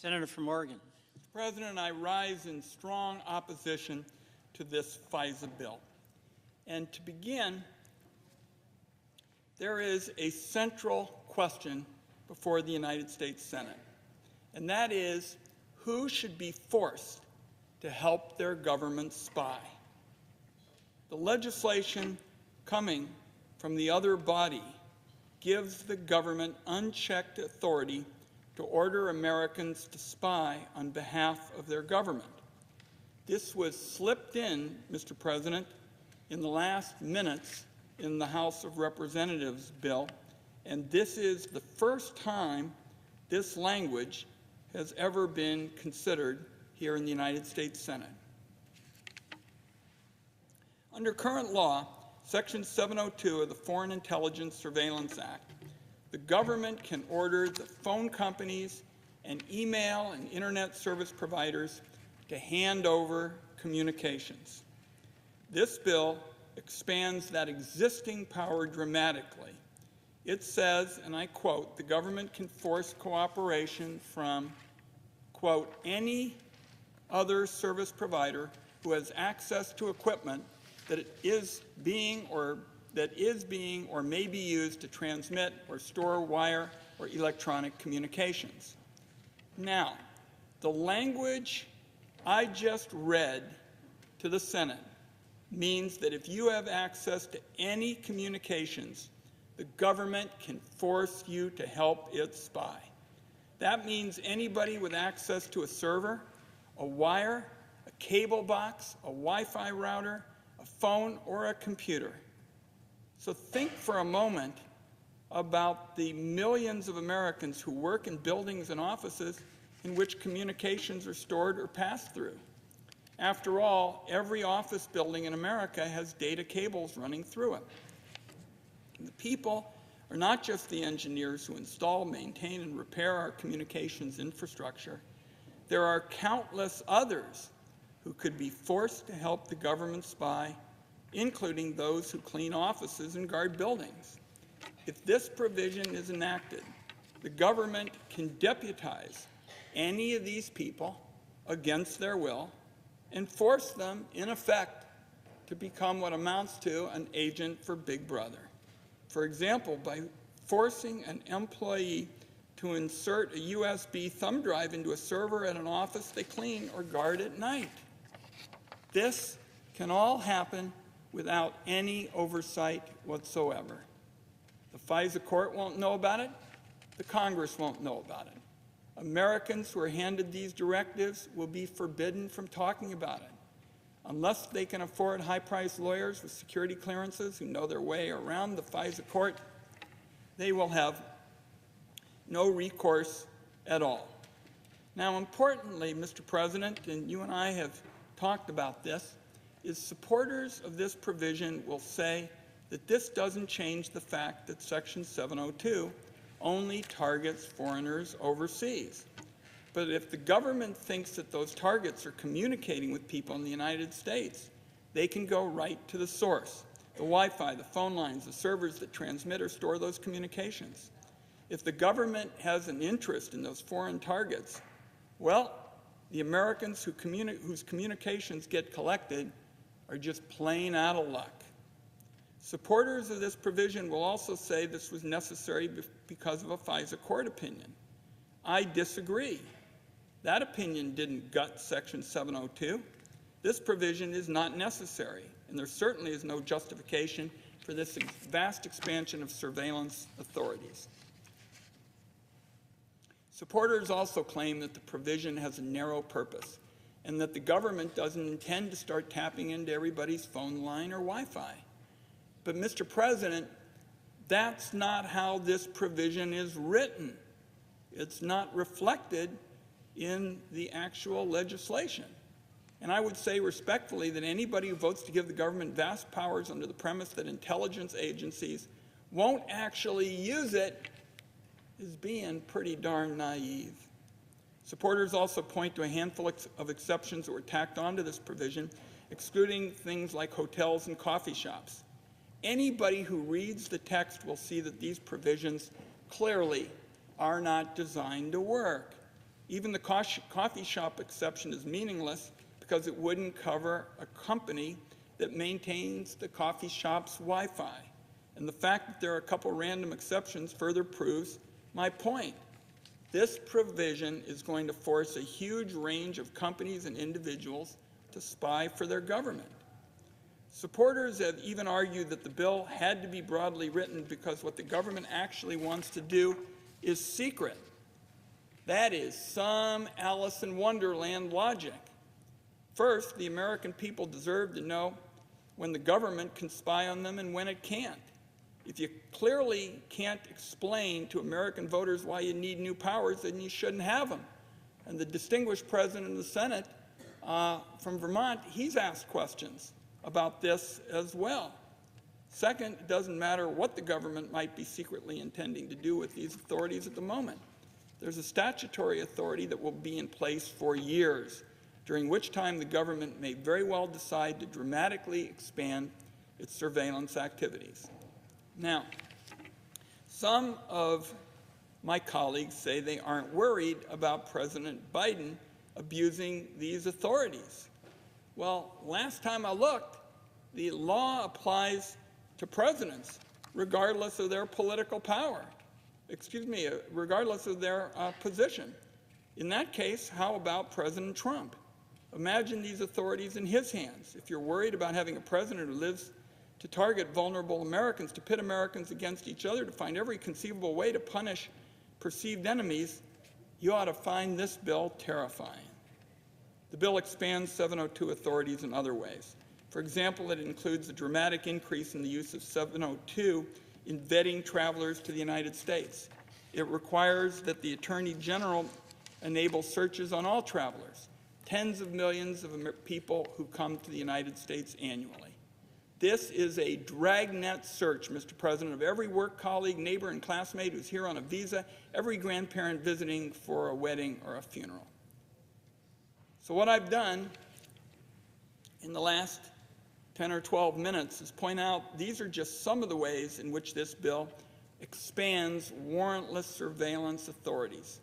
Senator from Oregon. Mr. President, I rise in strong opposition to this FISA bill. And to begin, there is a central question before the United States Senate, and that is, who should be forced to help their government spy? The legislation coming from the other body gives the government unchecked authority to order Americans to spy on behalf of their government. This was slipped in, Mr. President, in the last minutes in the House of Representatives bill, and this is the first time this language has ever been considered here in the United States Senate. Under current law, Section 702 of the Foreign Intelligence Surveillance Act, the government can order the phone companies and email and internet service providers to hand over communications. This bill expands that existing power dramatically. It says, and I quote, the government can force cooperation from, quote, any other service provider who has access to equipment that is being or may be used to transmit or store wire or electronic communications. Now, the language I just read to the Senate means that if you have access to any communications, the government can force you to help it spy. That means anybody with access to a server, a wire, a cable box, a Wi-Fi router, a phone, or a computer. So think for a moment about the millions of Americans who work in buildings and offices in which communications are stored or passed through. After all, every office building in America has data cables running through it. And the people are not just the engineers who install, maintain, and repair our communications infrastructure. There are countless others who could be forced to help the government spy, including those who clean offices and guard buildings. If this provision is enacted, the government can deputize any of these people against their will and force them, in effect, to become what amounts to an agent for Big Brother. For example, by forcing an employee to insert a USB thumb drive into a server at an office they clean or guard at night. This can all happen without any oversight whatsoever. The FISA court won't know about it. The Congress won't know about it. Americans who are handed these directives will be forbidden from talking about it. Unless they can afford high-priced lawyers with security clearances who know their way around the FISA court, they will have no recourse at all. Now, importantly, Mr. President, and you and I have talked about this, is supporters of this provision will say that this doesn't change the fact that Section 702 only targets foreigners overseas. But if the government thinks that those targets are communicating with people in the United States, they can go right to the source, the Wi-Fi, the phone lines, the servers that transmit or store those communications. If the government has an interest in those foreign targets, well, the Americans whose communications get collected are just plain out of luck. Supporters of this provision will also say this was necessary because of a FISA court opinion. I disagree. That opinion didn't gut Section 702. This provision is not necessary, and there certainly is no justification for this vast expansion of surveillance authorities. Supporters also claim that the provision has a narrow purpose and that the government doesn't intend to start tapping into everybody's phone line or Wi-Fi. But, Mr. President, that's not how this provision is written. It's not reflected in the actual legislation. And I would say respectfully that anybody who votes to give the government vast powers under the premise that intelligence agencies won't actually use it is being pretty darn naive. Supporters also point to a handful of exceptions that were tacked onto this provision, excluding things like hotels and coffee shops. Anybody who reads the text will see that these provisions clearly are not designed to work. Even the coffee shop exception is meaningless because it wouldn't cover a company that maintains the coffee shop's Wi-Fi. And the fact that there are a couple random exceptions further proves my point. This provision is going to force a huge range of companies and individuals to spy for their government. Supporters have even argued that the bill had to be broadly written because what the government actually wants to do is secret. That is some Alice in Wonderland logic. First, the American people deserve to know when the government can spy on them and when it can't. If you clearly can't explain to American voters why you need new powers, then you shouldn't have them. And the distinguished president of the Senate from Vermont, he's asked questions about this as well. Second, it doesn't matter what the government might be secretly intending to do with these authorities at the moment. There's a statutory authority that will be in place for years, during which time the government may very well decide to dramatically expand its surveillance activities. Now, some of my colleagues say they aren't worried about President Biden abusing these authorities. Well, last time I looked, the law applies to presidents regardless of their political power. Regardless of their position. In that case, how about President Trump? Imagine these authorities in his hands. If you're worried about having a president who lives to target vulnerable Americans, to pit Americans against each other, to find every conceivable way to punish perceived enemies, you ought to find this bill terrifying. The bill expands 702 authorities in other ways. For example, it includes a dramatic increase in the use of 702 in vetting travelers to the United States. It requires that the Attorney General enable searches on all travelers, tens of millions of people who come to the United States annually. This is a dragnet search, Mr. President, of every work colleague, neighbor, and classmate who's here on a visa, every grandparent visiting for a wedding or a funeral. So what I've done in the last 10 or 12 minutes is point out these are just some of the ways in which this bill expands warrantless surveillance authorities.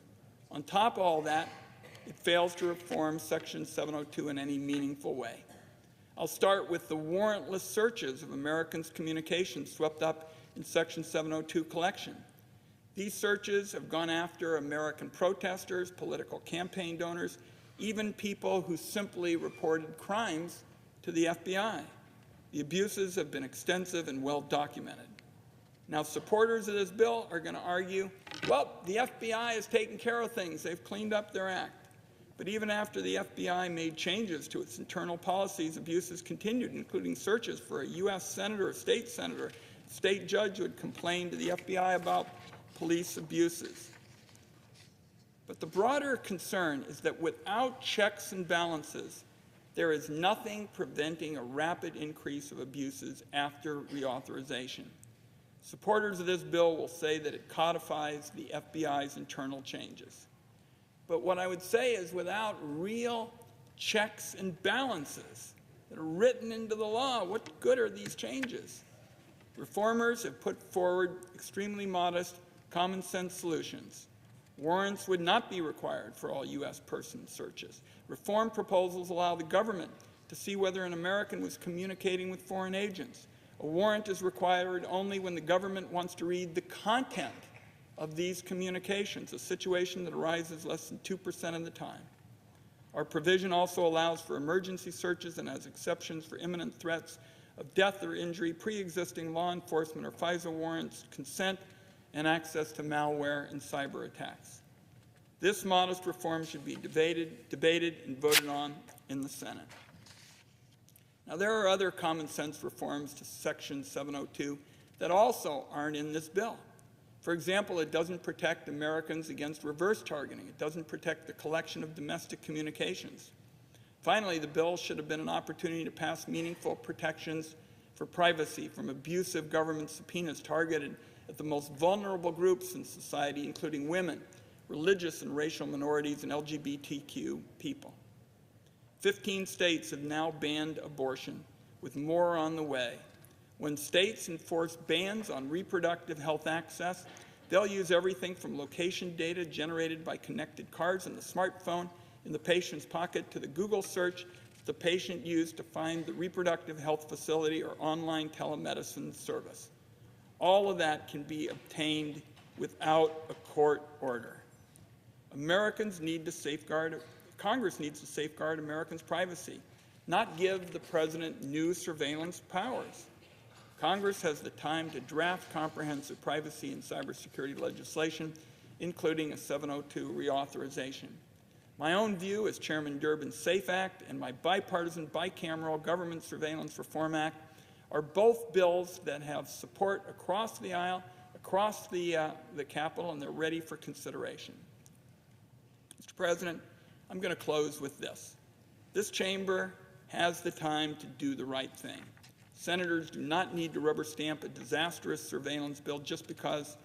On top of all that, it fails to reform Section 702 in any meaningful way. I'll start with the warrantless searches of Americans' communications swept up in Section 702 collection. These searches have gone after American protesters, political campaign donors, even people who simply reported crimes to the FBI. The abuses have been extensive and well documented. Now, supporters of this bill are going to argue, well, the FBI has taken care of things. They've cleaned up their act. But even after the FBI made changes to its internal policies, abuses continued, including searches for a U.S. senator, a state judge who had complained to the FBI about police abuses. But the broader concern is that without checks and balances, there is nothing preventing a rapid increase of abuses after reauthorization. Supporters of this bill will say that it codifies the FBI's internal changes. But what I would say is without real checks and balances that are written into the law, what good are these changes? Reformers have put forward extremely modest, common-sense solutions. Warrants would not be required for all U.S. person searches. Reform proposals allow the government to see whether an American was communicating with foreign agents. A warrant is required only when the government wants to read the content of these communications, a situation that arises less than 2% of the time. Our provision also allows for emergency searches and has exceptions for imminent threats of death or injury, pre-existing law enforcement or FISA warrants, consent, and access to malware and cyber attacks. This modest reform should be debated and voted on in the Senate. Now, there are other common sense reforms to Section 702 that also aren't in this bill. For example, it doesn't protect Americans against reverse targeting. It doesn't protect the collection of domestic communications. Finally, the bill should have been an opportunity to pass meaningful protections for privacy from abusive government subpoenas targeted at the most vulnerable groups in society, including women, religious and racial minorities, and LGBTQ people. 15 states have now banned abortion, with more on the way. When states enforce bans on reproductive health access, They'll use everything from location data generated by connected cars in the smartphone in the patient's pocket to the Google search the patient used to find the reproductive health facility or online telemedicine service. All of that can be obtained without a court order. Congress needs to safeguard Americans' privacy, not give the president new surveillance powers. Congress has the time to draft comprehensive privacy and cybersecurity legislation, including a 702 reauthorization. My own view is Chairman Durbin's SAFE Act and my bipartisan bicameral Government Surveillance Reform Act are both bills that have support across the aisle, across the Capitol, and they're ready for consideration. Mr. President, I'm going to close with this. This chamber has the time to do the right thing. Senators do not need to rubber stamp a disastrous surveillance bill just because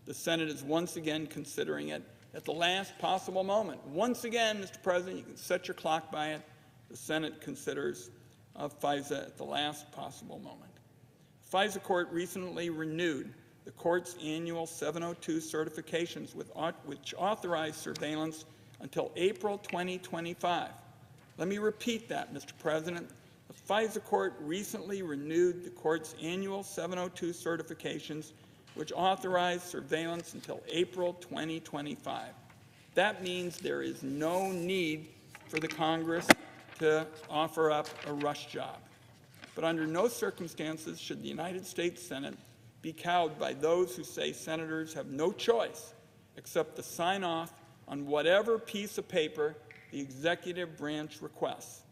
the Senate is once again considering it at the last possible moment. Once again, Mr. President, you can set your clock by it. The Senate considers FISA at the last possible moment. The FISA court recently renewed the court's annual 702 certifications, which authorize surveillance until April 2025. Let me repeat that, Mr. President. The FISA court recently renewed the court's annual 702 certifications, which authorize surveillance until April 2025. That means there is no need for the Congress to offer up a rush job. But under no circumstances should the United States Senate be cowed by those who say senators have no choice except to sign off on whatever piece of paper the executive branch requests.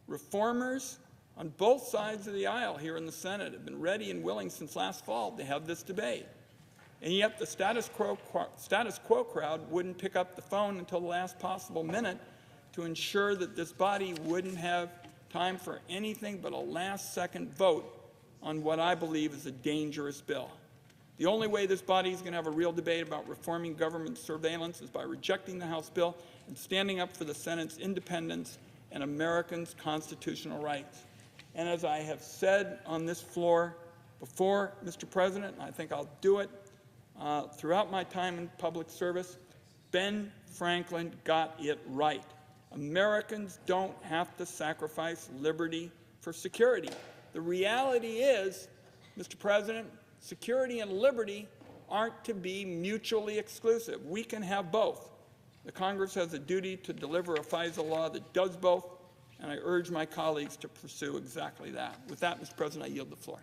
Reformers on both sides of the aisle here in the Senate have been ready and willing since last fall to have this debate. And yet the status quo crowd wouldn't pick up the phone until the last possible minute to ensure that this body wouldn't have time for anything but a last-second vote on what I believe is a dangerous bill. The only way this body is going to have a real debate about reforming government surveillance is by rejecting the House bill and standing up for the Senate's independence and Americans' constitutional rights. And as I have said on this floor before, Mr. President, and I think I'll do it throughout my time in public service, Ben Franklin got it right. Americans don't have to sacrifice liberty for security. The reality is, Mr. President, security and liberty aren't to be mutually exclusive. We can have both. The Congress has a duty to deliver a FISA law that does both, and I urge my colleagues to pursue exactly that. With that, Mr. President, I yield the floor.